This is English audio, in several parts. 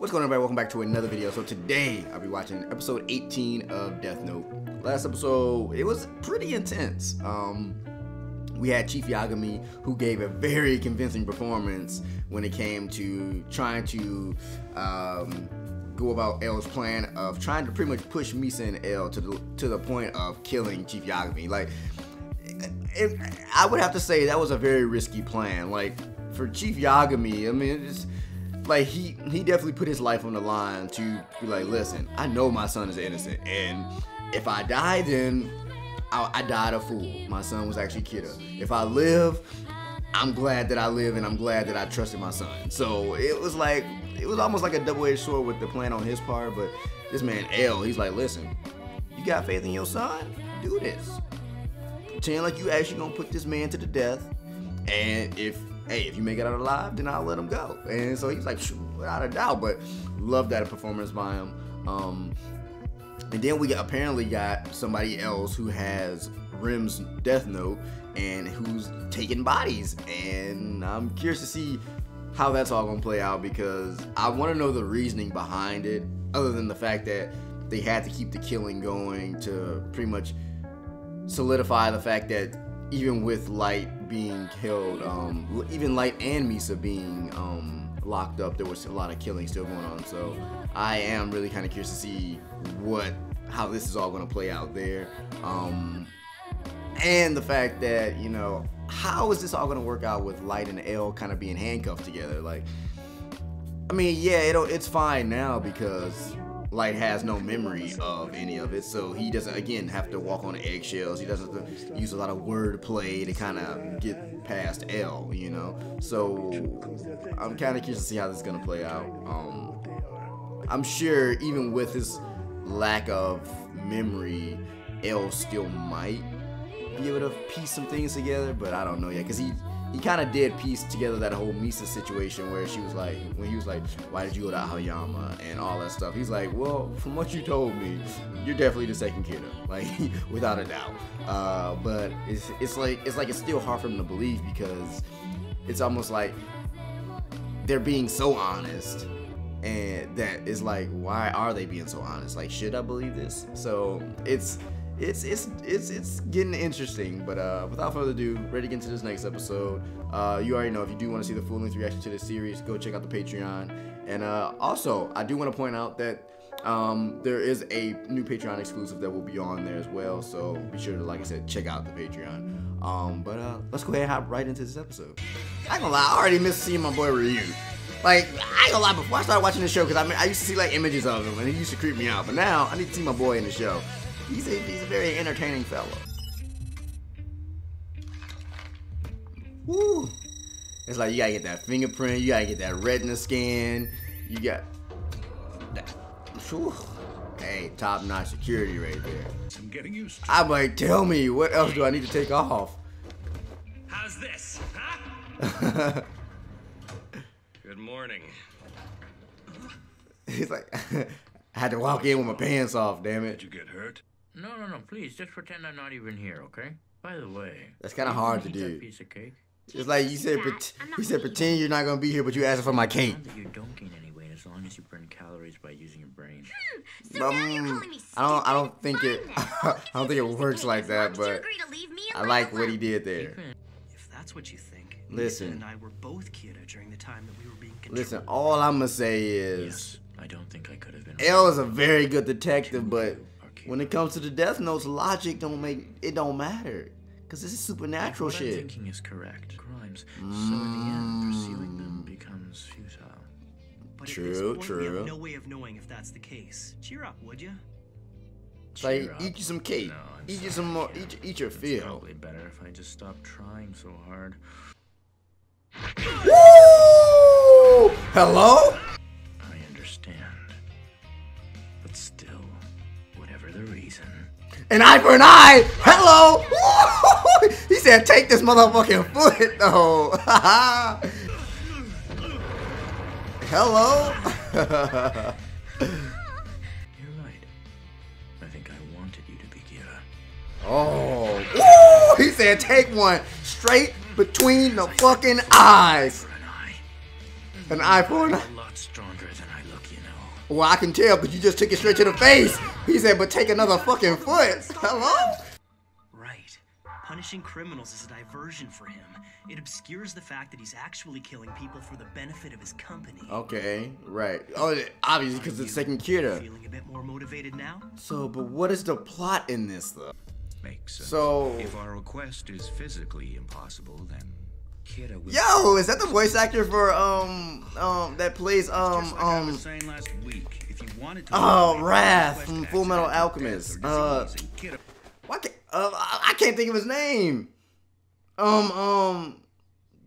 What's going on, everybody? Welcome back to another video. So today I'll be watching episode 18 of Death Note. Last episode, it was pretty intense. We had Chief Yagami, who gave a very convincing performance when it came to trying to go about L's plan of trying to pretty much push Misa and L to the point of killing Chief Yagami. Like, I would have to say that was a very risky plan. Like, for Chief Yagami, I mean, it's like he definitely put his life on the line to be like, listen, I know my son is innocent, and if I die, then I died a fool. My son was actually Kida. If I live, I'm glad that I live, and I'm glad that I trusted my son. So it was almost like a double-edged sword with the plan on his part. But this man L, he's like, listen, you got faith in your son? Do this. Pretend like you actually gonna put this man to the death, and if you make it out alive, then I'll let him go. And so he's like, without a doubt. But love that performance by him. And then we apparently got somebody else who has Rim's Death Note and who's taking bodies. And I'm curious to see how that's all gonna play out, because I want to know the reasoning behind it, other than the fact that they had to keep the killing going to pretty much solidify the fact that even with Light being killed, even Light and Misa being locked up, there was a lot of killing still going on. So I am really kind of curious to see how this is all going to play out there, and the fact that, you know, how is this all going to work out with Light and L kind of being handcuffed together? Like, I mean, yeah, it's fine now because Light has no memory of any of it, so he doesn't, again, have to walk on eggshells. He doesn't have to use a lot of wordplay to kind of get past L, you know? So I'm kind of curious to see how this is going to play out. I'm sure even with his lack of memory, L still might be able to piece some things together, but I don't know yet, because he kind of did piece together that whole Misa situation where she was like, when he was like, why did you go to Aoyama and all that stuff. He's like, well, from what you told me, you're definitely the second Kida, like, without a doubt. But it's like it's still hard for him to believe, because it's almost like they're being so honest, and that is like, why are they being so honest? Like, should I believe this? So it's getting interesting. But without further ado, ready to get into this next episode. You already know, if you do want to see the full-length reaction to this series, go check out the Patreon. And also, I do want to point out that there is a new Patreon exclusive that will be on there as well, so be sure to, like I said, check out the Patreon. But let's go ahead and hop right into this episode. I ain't gonna lie, I already missed seeing my boy Ryu. Like, I ain't gonna lie, before I started watching the show, because I used to see like images of him and he used to creep me out, but now I need to see my boy in the show. He's a very entertaining fellow. Woo! It's like, you gotta get that fingerprint, you gotta get that retina scan, you got that. Whew. Hey, top-notch security right there. I'm getting used to it. I'm like, tell me, what else do I need to take off? How's this, huh? Good morning. He's like, I had to walk in with my pants off, damn it. Did you get hurt? No, please, just pretend I'm not even here, okay? By the way, That's kind of hard to eat that do. piece of cake? It's like you said, he said, pretend you're not gonna be here, but you asking for my cake. Not that you don't gain any weight as long as you burn calories by using your brain. So now you're calling me stupid? I don't think it. Fine I don't think it works like that, Did you but agree to leave me I like what he alone? did there. If that's what you think, Listen. Misa and I were both Kida during the time that we were being controlled. Listen, all I'm gonna say is, Yes, I don't think I could have been. L is a very good detective, but when it comes to the Death Notes, logic don't matter, cause this is supernatural what I'm shit. thinking is correct. Crimes. So in the end, pursuing them becomes futile. But True, at this point, we true. have no way of knowing if that's the case. Cheer up, would you? It's like, Cheer up. eat you some cake, No, I'm eat you sorry, some more, I can't. eat your It's fill. probably better if I just stopped trying so hard. Woo! Hello? I understand. But still, whatever the reason. An eye for an eye. Hello. Woo! He said, take this motherfucking foot, though. Hello. You're right. I think I wanted you to be Kira. Oh. Woo! He said, take one straight between the fucking eyes. For an eye. An eye for an eye. A lot stronger than I look you know. Well, I can tell because you just took it straight to the face. He said, but take another fucking foot. Hello? Right. Punishing criminals is a diversion for him. It obscures the fact that he's actually killing people for the benefit of his company. Okay, right. Oh, obviously because it's taking Kira. Feeling a bit more motivated now? So, but what is the plot in this though? Makes sense. So, if our request is physically impossible, then Kira will. yo, is that the voice actor for that plays Just like I was saying last week, if you wanted to Wrath from Full Metal Alchemist. Why can't I can't think of his name.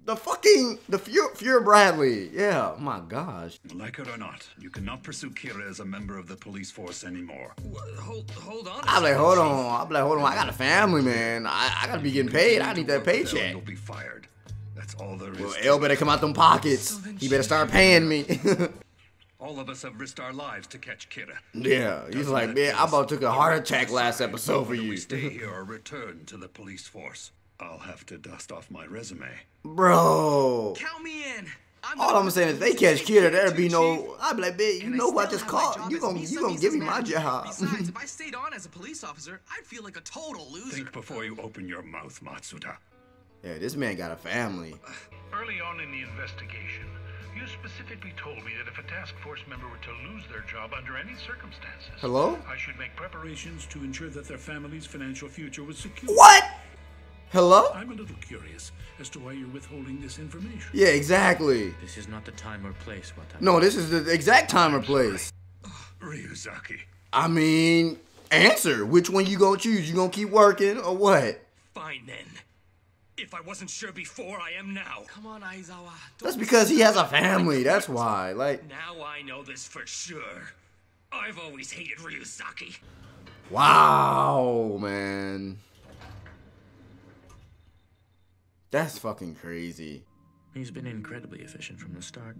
The Fury Bradley. Yeah, oh my gosh. Like it or not, you cannot pursue Kira as a member of the police force anymore. Hold on. I'm like, hold on. I got a family, man. I gotta be getting paid. I need that paycheck. You'll be fired. That's all there is. Well, L better come out them pockets. He better start paying me. All of us have risked our lives to catch Kira. Yeah, he's like, man, I about took a heart attack last episode for Whether you. we stay here or return to the police force, I'll have to dust off my resume. Bro. Count me in. All I'm saying is, if they catch Kira, there'll be no. I'd be like, man, you know who I just caught? You gonna give me my job? Besides, if I stayed on as a police officer, I'd feel like a total loser. Think before you open your mouth, Matsuda. Yeah, this man got a family. Early on in the investigation, you specifically told me that if a task force member were to lose their job under any circumstances, Hello? I should make preparations to ensure that their family's financial future was secure. What? Hello? I'm a little curious as to why you're withholding this information. Yeah, exactly. This is not the time or place, Wataru. No, this is the exact time or place. Ryuzaki. I mean, answer. Which one you gonna choose? You gonna keep working or what? Fine then. If I wasn't sure before, I am now. Come on, Aizawa. That's because he has a family. That's why. Like, Now I know this for sure. I've always hated Ryuzaki. wow, man. That's fucking crazy. He's been incredibly efficient from the start.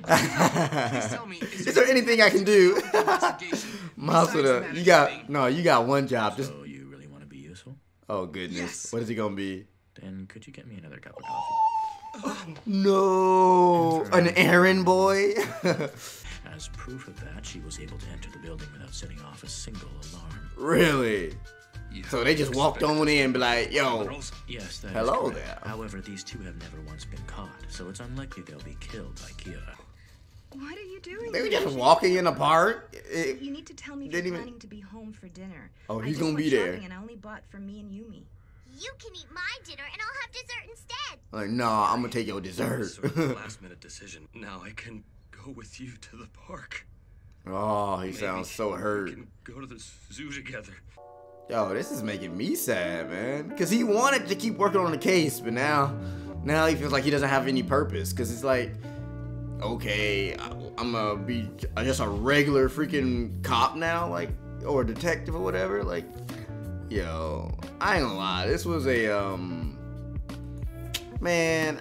Please tell me, Is there anything I can do? investigation Masuda, besides you got one job. Just, So you really want to be useful? oh goodness. Yes. What is it gonna be? Then could you get me another cup of coffee? No, an errand boy. As proof of that, she was able to enter the building without setting off a single alarm. Really? So they just walked on in and be like, yo, Yes, that is hello correct. there. However, these two have never once been caught, so it's unlikely they'll be killed by Kira. What are you doing? They were just walking in the park. You need to tell me if Didn't you're even- planning to be home for dinner. Oh, I he's just gonna went be there. shopping And I only bought for me and Yumi. You can eat my dinner and I'll have dessert instead. Like, nah, I'm gonna take your dessert. Sort of a last-minute decision. Now I can go with you to the park. Oh, he sounds so We hurt. can go to the zoo together. Yo, this is making me sad, man. Cause he wanted to keep working on the case, but now he feels like he doesn't have any purpose. Cause it's like, okay, I'm gonna be just a regular freaking cop now, like, or detective or whatever. Like, yo, I ain't gonna lie, this was a man.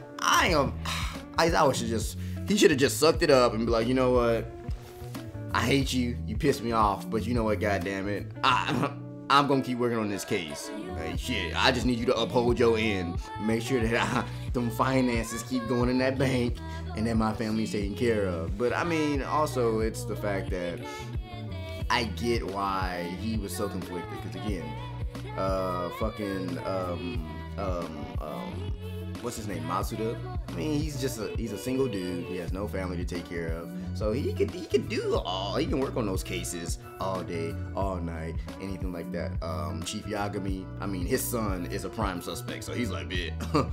He should have just sucked it up and be like, you know what? I hate you. You pissed me off, but you know what? Goddamn it, I'm gonna keep working on this case. Like, shit, I just need you to uphold your end. Make sure that them finances keep going in that bank and that my family's taken care of. But I mean, also it's the fact that I get why he was so conflicted. Because again, what's his name, Matsuda? I mean, he's a single dude. He has no family to take care of, so he could do all. He can work on those cases all day, all night, anything like that. Chief Yagami, I mean, his son is a prime suspect, so he's like, bitch,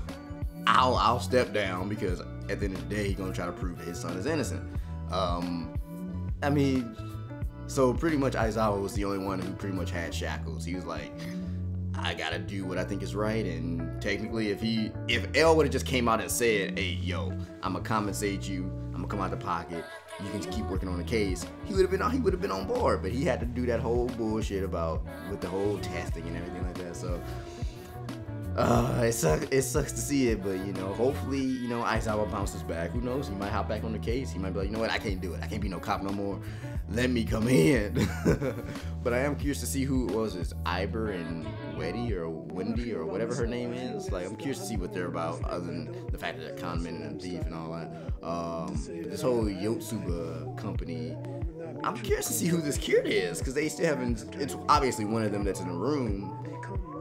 I'll step down because at the end of the day, he's gonna try to prove that his son is innocent. I mean, so pretty much Aizawa was the only one who pretty much had shackles. He was like, I gotta do what I think is right, and technically if L would've just came out and said, hey, yo, I'm gonna compensate you, I'm gonna come out the pocket, you can keep working on the case, he would've been on board, but he had to do that whole bullshit with the whole testing and everything like that, so It sucks to see it, but you know, hopefully, you know, Aizawa bounces back. Who knows? He might hop back on the case. He might be like, you know what? I can't do it. I can't be no cop no more. Let me come in. But I am curious to see who was this, Iber and Wendy or whatever her name is. Like, I'm curious to see what they're about, other than the fact that they're con men and a thief and all that. This whole Yotsuba company, I'm curious to see who this kid is, because they still haven't. It's obviously one of them that's in the room.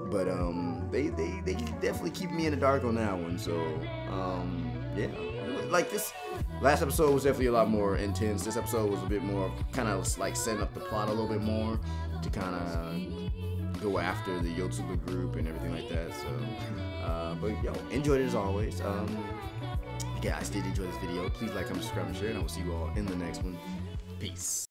But they definitely keep me in the dark on that one. So yeah, like this last episode was definitely a lot more intense. This episode was a bit more kind of like setting up the plot a little bit more to kind of go after the Yotsuba group and everything like that. So but yo, enjoyed it as always. Yeah, I did enjoy this video. Please like, comment, subscribe, and share, and I will see you all in the next one. Peace.